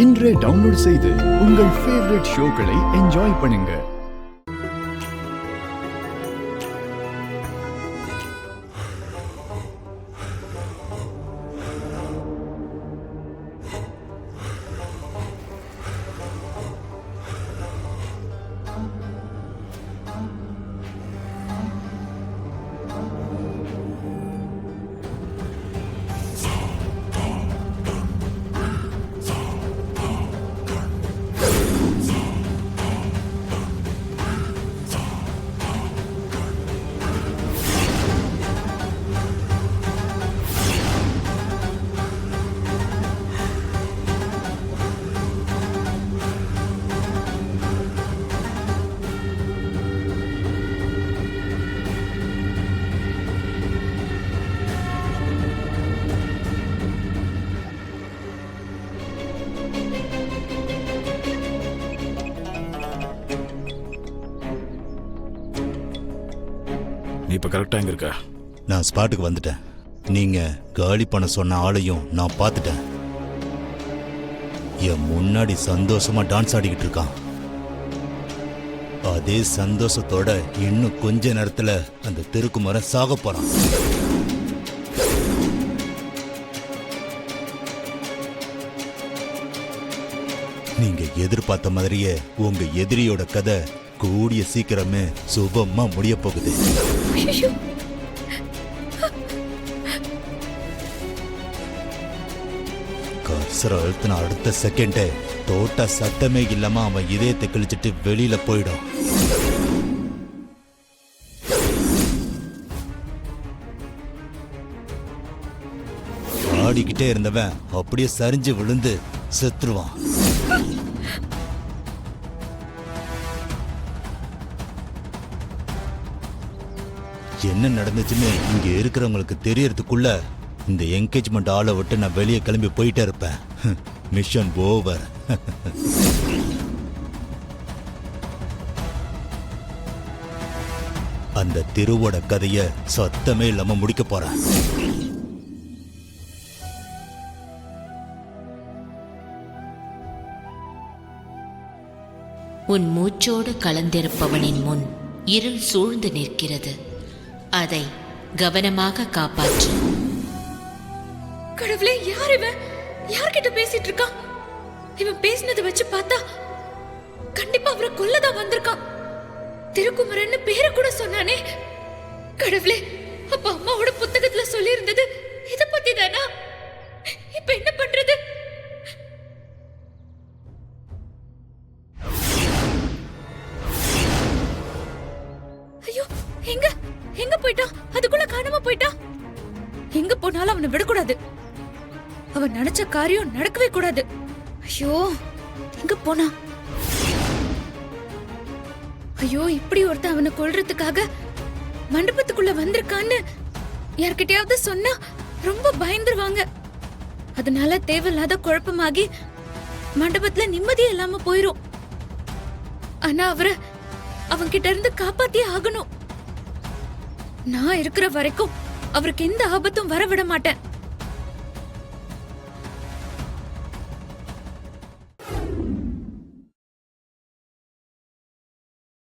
இன்றே டவுன்லோட் செய்து உங்கள் ஃபேவரட் ஷோக்களை என்ஜாய் பண்ணுங்க. இப்ப கரெக்டா எங்க இருக்க? நான் ஸ்பாட்டுக்கு வந்துட்டேன். நீங்க காலி பண்ண சொன்ன ஆளையும் நான் பார்த்துட்டேன். என் முன்னாடி சந்தோஷமா டான்ஸ் ஆடிக்கிட்டு இருக்கான். அதே சந்தோஷத்தோட இன்னும் கொஞ்ச நேரத்துல அந்த திருக்குமரன் சாக போறான். நீங்க எதிர்பார்த்த மாதிரியே உங்க எதிரியோட கதை கூடிய சீக்கிரமே சுபமா முடிய போகுது. கர்சரை அழுத்தின அடுத்த செகண்டே தோட்ட சத்தமே இல்லாம அவன் இதயத்தை கிழிச்சிட்டு வெளியில போயிடும். ஆடிக்கிட்டே இருந்தவன் அப்படியே சரிஞ்சு விழுந்து செத்துருவான். என்ன நடந்துச்சுன்னு இங்க இருக்கிறவங்களுக்கு தெரியறதுக்குள்ள இந்த என்கேஜ்மெண்ட் ஆளை விட்டு நான் வெளியே கிளம்பி போயிட்டே இருப்பேன். Mission over. அந்த திருவோட கதைய சத்தமே இல்லாம முடிக்க போறேன். உன் மூச்சோடு கலந்திருப்பவனின் முன் இருள் சூழ்ந்து நிற்கிறது. அதை கவனமாக காப்பாற்று. கடவுளே, யார் இவன்? யார்கிட்ட பேசிட்டு இருக்கான்? இவன் பேசினதை வச்சு பார்த்தா கண்டிப்பா அவரை கொல்லதான் வந்திருக்கான். திருக்குமரன்னு பேரை கூட சொன்னானே. கடவுளே, அப்ப அம்மாவோட புத்தகத்துல சொல்லி இருந்தது இத பத்தி தானா? இப்ப என்ன பண்றது? ஐயோ, எங்க எங்க போயிட்டான்? அதுக்குள்ள காணாம போயிட்டான். எங்க போனாலும் அவனை விடக்கூடாது. அவன் நினைச்ச காரியம் நடக்கவே கூடாது. ஐயோ, எங்க போனா? ஐயோ, இப்படி ஒருத்த அவனை கொல்றதுக்காக மண்டபத்துக்குள்ள வந்திருக்கான்னு யார்கிட்டயாவது சொன்னா ரொம்ப பயந்துருவாங்க. அதனால தேவையில்லாத குழப்பமாகி மண்டபத்துல நிம்மதியே இல்லாம போயிரும். ஆனா அவரை அவன்கிட்ட இருந்து காப்பாத்தியே ஆகணும். நான் இருக்கிற வரைக்கும் அவருக்கு எந்த ஆபத்தும் வரவிட மாட்டேன்.